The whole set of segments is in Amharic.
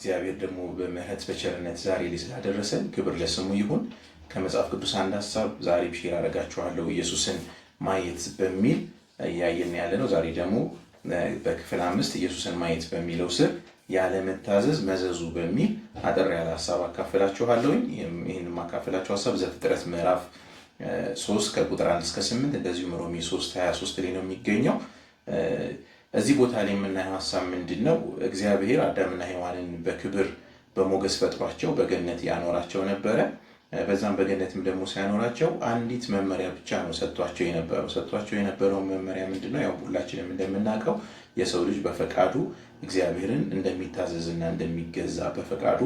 እግዚአብሔር ደግሞ በምህረት በቸርነት ዛሬ ላይ ስላደረሰን ክብር ለስሙ ይሁን። ከመጽሐፍ ቅዱስ አንድ ሐሳብ ዛሬ ሼር አደርጋችኋለሁ። ኢየሱስን ማየት በሚል እያየን ያለ ነው። ዛሬ ደግሞ በክፍል 5 ኢየሱስን ማየት በሚለው ስር ያለመታዘዝ መዘዙ በሚል አጠር ያለ ሐሳብ አካፍላችኋለሁ። ይህን ማካፈላችሁ ሐሳብ ዘፍጥረት ምዕራፍ 3 ከቁጥር 1 እስከ 8 እንደዚሁም ሮሜ 3:23 ላይ ነው የሚገኘው። እዚህ ቦታ ላይ የምናየው ሐሳብ ምንድነው? እግዚአብሔር አዳምና ሔዋንን በክብር በሞገስ ፈጥሯቸው በገነት ያኖራቸው ነበረ። በዛም በገነትም ደግሞ ሲያኖራቸው አንዲት መመሪያ ብቻ ነው ሰጥቷቸው የነበረው መመሪያ ምንድነው? ያው ሁላችንም እንደምናውቀው የሰው ልጅ በፈቃዱ እግዚአብሔርን እንደሚታዘዝና እንደሚገዛ በፈቃዱ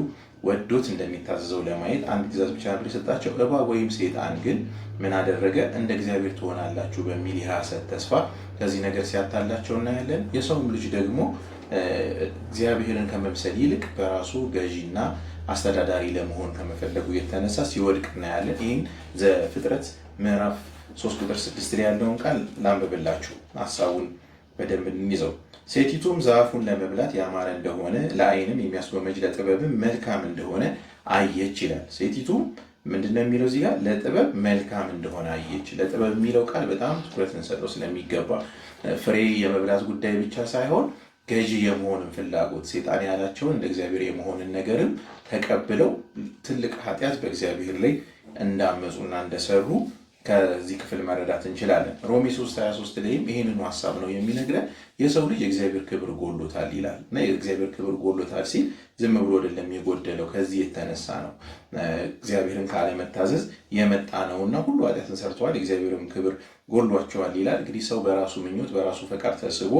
ወዶት እንደሚታዘዘው ለማየት አንድ ትእዛዝ ብቻ ነበር የሰጣቸው። እባብ ወይም ሰይጣን ግን ምን አደረገ? እንደ እግዚአብሔር ትሆናላችሁ በሚል የሐሰት ተስፋ ከዚህ ነገር ሲያታላቸው እናያለን። የሰውም ልጅ ደግሞ እግዚአብሔርን ከመምሰል ይልቅ በራሱ ገዢና አስተዳዳሪ ለመሆን ከመፈለጉ የተነሳ ሲወድቅ እናያለን። ይህን ዘፍጥረት ምዕራፍ 3 ቁጥር 6 ላይ ያለውን ቃል ላንብብላችሁ ሐሳቡን በደንብ እንይዘው። ሴቲቱም ዛፉን ለመብላት ያማረ እንደሆነ ለዓይንም የሚያስጎመጅ ለጥበብም መልካም እንደሆነ አየች ይላል። ሴቲቱም ምንድነው የሚለው እዚህ ጋር? ለጥበብ መልካም እንደሆነ አየች። ለጥበብ የሚለው ቃል በጣም ትኩረት እንሰጠው ስለሚገባ ፍሬ የመብላት ጉዳይ ብቻ ሳይሆን ገዢ የመሆንን ፍላጎት ሴጣን ያላቸውን እንደ እግዚአብሔር የመሆንን ነገርም ተቀብለው ትልቅ ኃጢአት በእግዚአብሔር ላይ እንዳመፁና እንደሰሩ ከዚህ ክፍል መረዳት እንችላለን። ሮሜ 3:23 ላይም ይህንኑ ሐሳብ ነው የሚነግረን። የሰው ልጅ የእግዚአብሔር ክብር ጎሎታል ይላል እና የእግዚአብሔር ክብር ጎሎታል ሲል ዝም ብሎ አይደለም የጎደለው፣ ከዚህ የተነሳ ነው እግዚአብሔርን ካለመታዘዝ የመጣ ነውና ሁሉ ኃጢአትን ሰርተዋል የእግዚአብሔርም ክብር ጎሏቸዋል ይላል። እንግዲህ ሰው በራሱ ምኞት በራሱ ፈቃድ ተስቦ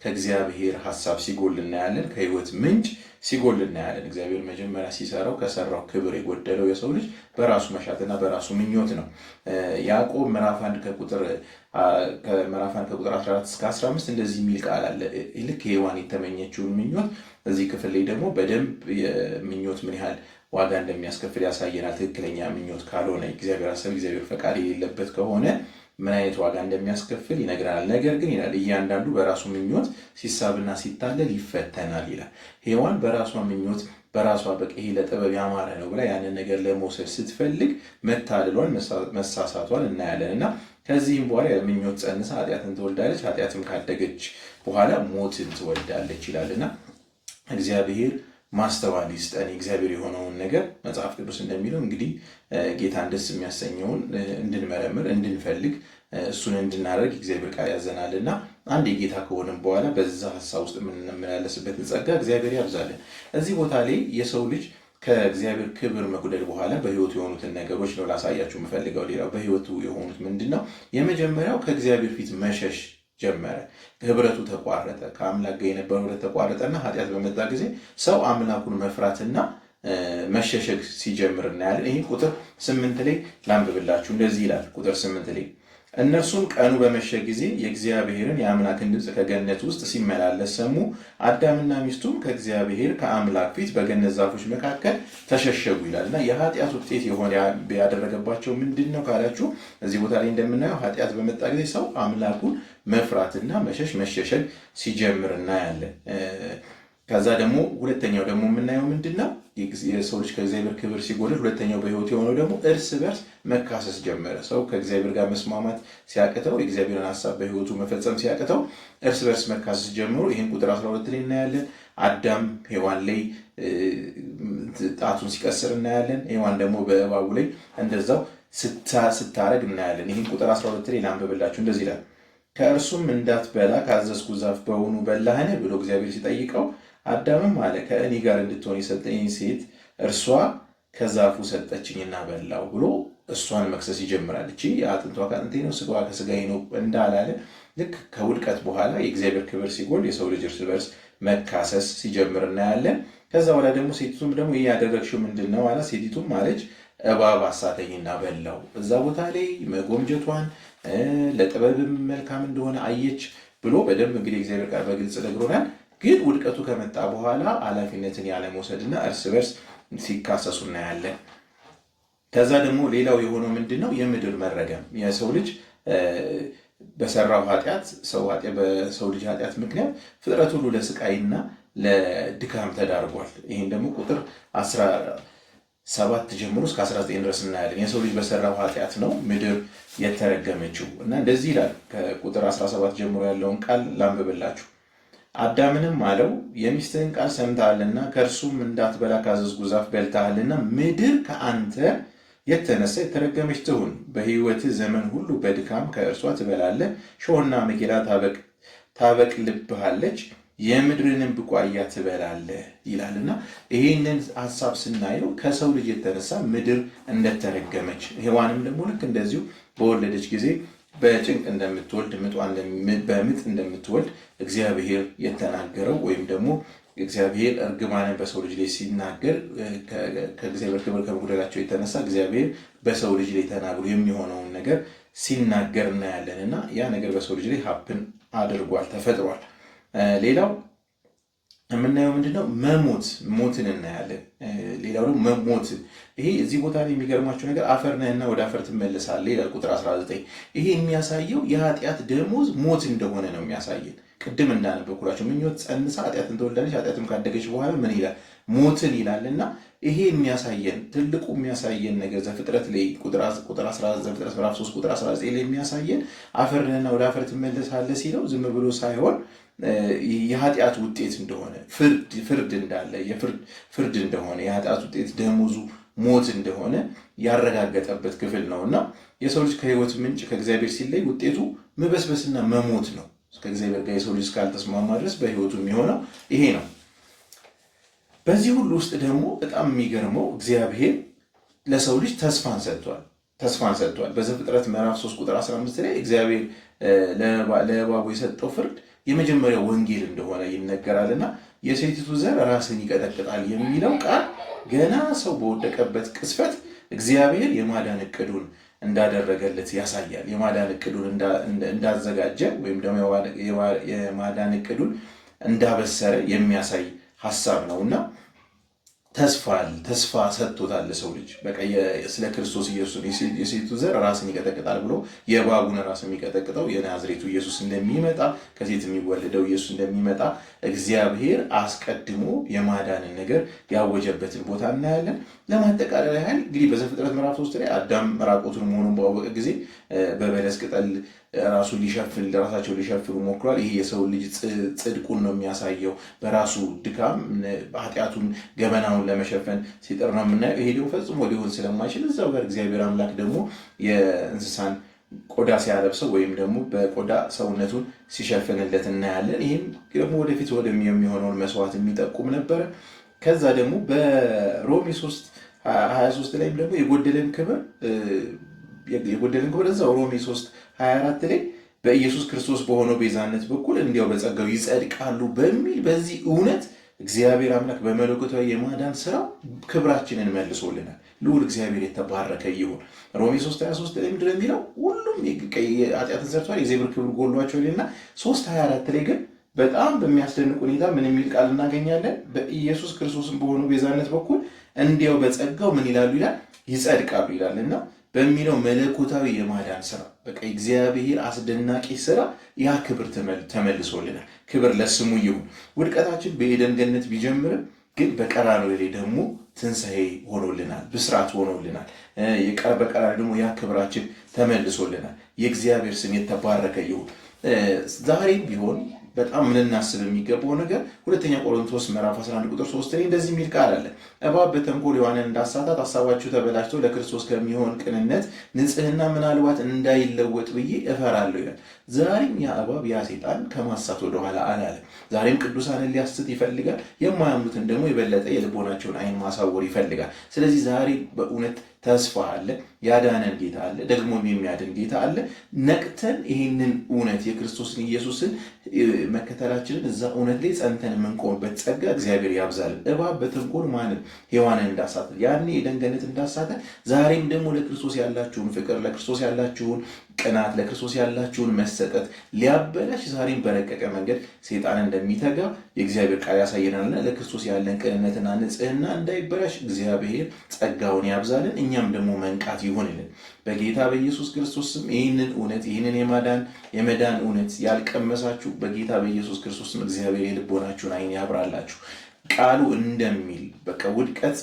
ከእግዚአብሔር ሐሳብ ሲጎል እናያለን፣ ከሕይወት ምንጭ ሲጎል እናያለን። እግዚአብሔር መጀመሪያ ሲሰራው ከሰራው ክብር የጎደለው የሰው ልጅ በራሱ መሻትና በራሱ ምኞት ነው። ያዕቆብ ምዕራፍ 1 ከቁጥር 14 እስከ 15 እንደዚህ የሚል ቃል አለ። ልክ ሔዋን የተመኘችውን ምኞት እዚህ ክፍል ላይ ደግሞ በደንብ ምኞት ምን ያህል ዋጋ እንደሚያስከፍል ያሳየናል። ትክክለኛ ምኞት ካልሆነ እግዚአብሔር ሐሳብ እግዚአብሔር ፈቃድ የሌለበት ከሆነ ምን አይነት ዋጋ እንደሚያስከፍል ይነግረናል። ነገር ግን ይላል እያንዳንዱ በራሱ ምኞት ሲሳብና ሲታለል ይፈተናል ይላል። ሔዋን በራሷ ምኞት በራሷ በቃ ይሄ ለጥበብ ያማረ ነው ብላ ያንን ነገር ለመውሰድ ስትፈልግ መታለሏን መሳሳቷን እናያለን እና ከዚህም በኋላ ምኞት ጸንሳ ኃጢአትን ትወልዳለች፣ ኃጢአትም ካደገች በኋላ ሞትን ትወልዳለች ይላልና እግዚአብሔር ማስተዋል ይስጠን። እግዚአብሔር የሆነውን ነገር መጽሐፍ ቅዱስ እንደሚለው እንግዲህ ጌታን ደስ የሚያሰኘውን እንድንመረምር እንድንፈልግ እሱን እንድናደርግ እግዚአብሔር ቃል ያዘናልና አንድ የጌታ ከሆነም በኋላ በዛ ሐሳብ ውስጥ የምንመላለስበትን ጸጋ እግዚአብሔር ያብዛልን። እዚህ ቦታ ላይ የሰው ልጅ ከእግዚአብሔር ክብር መጉደል በኋላ በሕይወቱ የሆኑትን ነገሮች ነው ላሳያችሁ የምፈልገው። ሌላው በሕይወቱ የሆኑት ምንድን ነው? የመጀመሪያው ከእግዚአብሔር ፊት መሸሽ ጀመረ። ህብረቱ ተቋረጠ። ከአምላክ ጋር የነበረው ህብረት ተቋረጠና ኃጢአት በመጣ ጊዜ ሰው አምላኩን መፍራትና መሸሸግ ሲጀምር እናያለን። ይህ ቁጥር 8 ላይ ላንብብላችሁ። እንደዚህ ይላል ቁጥር 8 ላይ እነርሱም ቀኑ በመሸ ጊዜ የእግዚአብሔርን የአምላክን ድምፅ ከገነት ውስጥ ሲመላለስ ሰሙ። አዳምና ሚስቱም ከእግዚአብሔር ከአምላክ ፊት በገነት ዛፎች መካከል ተሸሸጉ ይላል እና የኃጢአት ውጤት የሆነ ያደረገባቸው ምንድን ነው ካላችሁ እዚህ ቦታ ላይ እንደምናየው ኃጢአት በመጣ ጊዜ ሰው አምላኩን መፍራትና መሸሸግ ሲጀምር እናያለን። ከዛ ደግሞ ሁለተኛው ደግሞ የምናየው ምንድን ነው? የሰው ልጅ ከእግዚአብሔር ክብር ሲጎድል ሁለተኛው በሕይወት የሆነው ደግሞ እርስ በርስ መካሰስ ጀመረ። ሰው ከእግዚአብሔር ጋር መስማማት ሲያቅተው የእግዚአብሔርን ሐሳብ በሕይወቱ መፈጸም ሲያቅተው እርስ በርስ መካሰስ ጀምሮ ይህን ቁጥር 12 ላይ እናያለን። አዳም ሔዋን ላይ ጣቱን ሲቀስር እናያለን። ሔዋን ደግሞ በእባቡ ላይ እንደዛው ስታረግ እናያለን። ይህን ቁጥር 12 ላይ ላንብብላችሁ። እንደዚህ ይላል ከእርሱም እንዳትበላ ካዘዝኩ ዛፍ በውኑ በላህን ብሎ እግዚአብሔር ሲጠይቀው አዳምም አለ ከእኔ ጋር እንድትሆን የሰጠኝ ሴት እርሷ ከዛፉ ሰጠችኝና በላው ብሎ እሷን መክሰስ ይጀምራል። እቺ አጥንቷ ከአጥንቴ ነው ስጋዋ ከስጋዬ ነው እንዳላለ ልክ ከውድቀት በኋላ የእግዚአብሔር ክብር ሲጎል የሰው ልጅ እርስ በርስ መካሰስ ሲጀምር እናያለን። ከዛ በኋላ ደግሞ ሴቲቱም ደግሞ ይህ ያደረግሽው ምንድን ነው አለ። ሴቲቱም አለች እባብ አሳተኝና በላው። እዛ ቦታ ላይ መጎምጀቷን ለጥበብም መልካም እንደሆነ አየች ብሎ በደንብ እንግዲህ እግዚአብሔር ቃል በግልጽ ነግሮናል። ግን ውድቀቱ ከመጣ በኋላ ኃላፊነትን ያለመውሰድና እርስ በርስ ሲካሰሱ እናያለን። ከዛ ደግሞ ሌላው የሆነው ምንድን ነው? የምድር መረገም። የሰው ልጅ በሰራው ኃጢአት በሰው ልጅ ኃጢአት ምክንያት ፍጥረት ሁሉ ለስቃይና ለድካም ተዳርጓል። ይህን ደግሞ ቁጥር 17 ጀምሮ እስከ 19 ድረስ እናያለን። የሰው ልጅ በሰራው ኃጢአት ነው ምድር የተረገመችው እና እንደዚህ ይላል። ከቁጥር 17 ጀምሮ ያለውን ቃል ላንብብላችሁ። አዳምንም አለው የሚስትህን ቃል ሰምተሃልና ከእርሱም እንዳትበላ ካዘዝኩህ ዛፍ በልተሃልና ምድር ከአንተ የተነሳ የተረገመች ትሁን። በሕይወትህ ዘመን ሁሉ በድካም ከእርሷ ትበላለህ፣ ሾህና መቄዳ ታበቅልብሃለች፣ የምድርንም ቡቃያ ትበላለህ ይላልና ይህንን ሀሳብ ስናየው ከሰው ልጅ የተነሳ ምድር እንደተረገመች፣ ሔዋንም ደግሞ ልክ እንደዚሁ በወለደች ጊዜ በጭንቅ እንደምትወልድ በምጥ እንደምትወልድ እግዚአብሔር የተናገረው ወይም ደግሞ እግዚአብሔር እርግማንን በሰው ልጅ ላይ ሲናገር ከእግዚአብሔር ክብር ከመጉደላቸው የተነሳ እግዚአብሔር በሰው ልጅ ላይ ተናግሮ የሚሆነውን ነገር ሲናገር እናያለን እና ያ ነገር በሰው ልጅ ላይ ሀፕን አድርጓል፣ ተፈጥሯል። ሌላው የምናየው ምንድነው? ሞትን እናያለን። ሌላው ደግሞ ሞት። ይሄ እዚህ ቦታ ላይ የሚገርማቸው ነገር አፈር ነህና ወደ አፈር ትመለሳለህ ይላል ቁጥር 19። ይሄ የሚያሳየው የኃጢአት ደሞዝ ሞት እንደሆነ ነው የሚያሳየን። ቅድም እንዳነበብኩላችሁ ምኞት ጸንሳ ኃጢአትን ትወልዳለች፣ ኃጢአትም ካደገች በኋላ ምን ይላል? ሞትን ይላል እና ይሄ የሚያሳየን ትልቁ የሚያሳየን ነገር ዘፍጥረት ላይ ዘፍጥረት ምዕራፍ 3 ቁጥር 19 ላይ የሚያሳየን አፈር ነህና ወደ አፈር ትመለሳለህ ሲለው ዝም ብሎ ሳይሆን የኃጢአት ውጤት እንደሆነ ፍርድ እንዳለ ፍርድ እንደሆነ የኃጢአት ውጤት ደሞዙ ሞት እንደሆነ ያረጋገጠበት ክፍል ነው እና የሰው ልጅ ከሕይወት ምንጭ ከእግዚአብሔር ሲለይ ውጤቱ መበስበስና መሞት ነው። ከእግዚአብሔር ጋር የሰው ልጅ እስካልተስማማ ድረስ በሕይወቱ የሚሆነው ይሄ ነው። በዚህ ሁሉ ውስጥ ደግሞ በጣም የሚገርመው እግዚአብሔር ለሰው ልጅ ተስፋን ሰጥቷል። በዘፍጥረት ምዕራፍ 3 ቁጥር 15 ላይ እግዚአብሔር ለእባቡ የሰጠው ፍርድ የመጀመሪያው ወንጌል እንደሆነ ይነገራልና የሴቲቱ ዘር ራስን ይቀጠቅጣል የሚለው ቃል ገና ሰው በወደቀበት ቅስፈት እግዚአብሔር የማዳን እቅዱን እንዳደረገለት ያሳያል። የማዳን እቅዱን እንዳዘጋጀ ወይም ደግሞ የማዳን እቅዱን እንዳበሰረ የሚያሳይ ሐሳብ ነውና ተስፋ ሰጥቶታል ለሰው ልጅ። በቃ ስለ ክርስቶስ ኢየሱስ የሴቱ ዘር ራስን ይቀጠቅጣል ብሎ የእባቡን ራስ የሚቀጠቅጠው የናዝሬቱ ኢየሱስ እንደሚመጣ ከሴት የሚወለደው ኢየሱስ እንደሚመጣ እግዚአብሔር አስቀድሞ የማዳንን ነገር ያወጀበትን ቦታ እናያለን። ለማጠቃለል ያህል እንግዲህ በዘፍጥረት ምዕራፍ 3 ላይ አዳም ራቁቱን መሆኑን ባወቀ ጊዜ በበለስ ቅጠል ራሳቸው ሊሸፍኑ ሞክሯል። ይሄ የሰው ልጅ ጽድቁን ነው የሚያሳየው። በራሱ ድካም ኃጢአቱን ገበናውን ለመሸፈን ሲጥር ነው የምናየው። ይሄ ደግሞ ፈጽሞ ሊሆን ስለማይችል እዛው ጋር እግዚአብሔር አምላክ ደግሞ የእንስሳን ቆዳ ሲያለብሰው ወይም ደግሞ በቆዳ ሰውነቱን ሲሸፍንለት እናያለን። ይህም ደግሞ ወደፊት የሚሆነውን መስዋዕት የሚጠቁም ነበረ። ከዛ ደግሞ በሮሜ 3:23 ላይም ደግሞ የጎደለን ክብር እዛው ሮሜ 3:24 ላይ በኢየሱስ ክርስቶስ በሆነው ቤዛነት በኩል እንዲያው በጸጋው ይጸድቃሉ በሚል በዚህ እውነት እግዚአብሔር አምላክ በመለኮታዊ የማዳን ስራው ክብራችንን መልሶልናል። ልዑል እግዚአብሔር የተባረከ ይሁን። ሮሜ 3:23 ላይ ምንድን ነው የሚለው? ሁሉም ኃጢአትን ሰርተዋል የእግዚአብሔር ክብር ጎድሏቸዋል እና 3:24 ላይ ግን በጣም በሚያስደንቅ ሁኔታ ምን የሚል ቃል እናገኛለን? በኢየሱስ ክርስቶስን በሆነው ቤዛነት በኩል እንዲያው በጸጋው ምን ይላሉ ይላል? ይጸድቃሉ ይላል እና በሚለው መለኮታዊ የማዳን ስራ በቃ እግዚአብሔር አስደናቂ ስራ ያ ክብር ተመልሶልናል። ክብር ለስሙ ይሁን። ውድቀታችን በኤደን ገነት ቢጀምርም ግን በቀራንዮ ላይ ደግሞ ትንሣኤ ሆኖልናል፣ ብስራት ሆኖልናል። በቀራንዮ ደግሞ ያ ክብራችን ተመልሶልናል። የእግዚአብሔር ስም የተባረከ ይሁን። ዛሬም ቢሆን በጣም ልናስብ የሚገባው ነገር ሁለተኛ ቆሮንቶስ ምዕራፍ 11 ቁጥር 3 ላይ እንደዚህ የሚል ቃል አለ። እባብ በተንኮል ሔዋንን እንዳሳታት ሐሳባችሁ ተበላሽቶ ለክርስቶስ ከሚሆን ቅንነት ንጽሕና ምናልባት እንዳይለወጥ ብዬ እፈራለሁ ይላል። ዛሬም ያ እባብ ያ ሴጣን ከማሳት ወደኋላ አላለም። ዛሬም ቅዱሳንን ሊያስት ይፈልጋል። የማያምኑትን ደግሞ የበለጠ የልቦናቸውን ዓይን ማሳወር ይፈልጋል። ስለዚህ ዛሬ በእውነት ተስፋ አለ። ያዳነን ጌታ አለ፣ ደግሞም የሚያድን ጌታ አለ። ነቅተን ይህንን እውነት የክርስቶስን ኢየሱስን መከተላችንን እዛ እውነት ላይ ጸንተን የምንቆምበት ጸጋ እግዚአብሔር ያብዛልን። እባብ በተንኮል ማንን ሔዋንን እንዳሳተ ያኔ የኤደን ገነት እንዳሳተ ዛሬም ደግሞ ለክርስቶስ ያላችሁን ፍቅር ለክርስቶስ ያላችሁን ቅናት፣ ለክርስቶስ ያላችሁን መሰጠት ሊያበላሽ ዛሬም በረቀቀ መንገድ ሰይጣን እንደሚተጋ የእግዚአብሔር ቃል ያሳየናልና ለክርስቶስ ያለን ቅንነትና ንጽህና እንዳይበላሽ እግዚአብሔር ጸጋውን ያብዛልን፣ እኛም ደግሞ መንቃት ይሆንልን። በጌታ በኢየሱስ ክርስቶስ ስም ይህንን እውነት ይህንን የመዳን እውነት ያልቀመሳችሁ በጌታ በኢየሱስ ክርስቶስ ስም እግዚአብሔር የልቦናችሁን ዓይን ያብራላችሁ። ቃሉ እንደሚል በቃ ውድቀት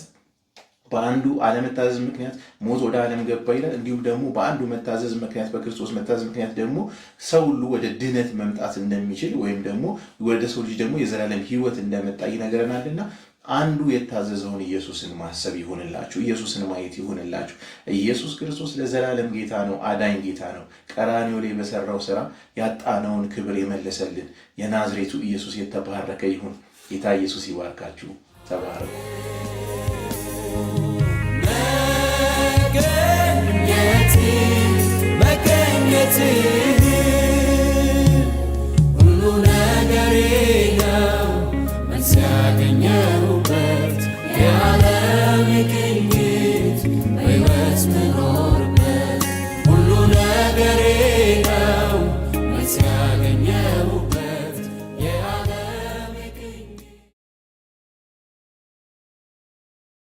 በአንዱ አለመታዘዝ ምክንያት ሞት ወደ ዓለም ገባ ይላል። እንዲሁም ደግሞ በአንዱ መታዘዝ ምክንያት በክርስቶስ መታዘዝ ምክንያት ደግሞ ሰው ሁሉ ወደ ድነት መምጣት እንደሚችል ወይም ደግሞ ወደ ሰው ልጅ ደግሞ የዘላለም ሕይወት እንደመጣ ይነገረናልና አንዱ የታዘዘውን ኢየሱስን ማሰብ ይሁንላችሁ፣ ኢየሱስን ማየት ይሁንላችሁ። ኢየሱስ ክርስቶስ ለዘላለም ጌታ ነው፣ አዳኝ ጌታ ነው። ቀራንዮ ላይ በሰራው ስራ ያጣነውን ክብር የመለሰልን የናዝሬቱ ኢየሱስ የተባረከ ይሁን። ጌታ ኢየሱስ ይባርካችሁ። ተባረኩ። Get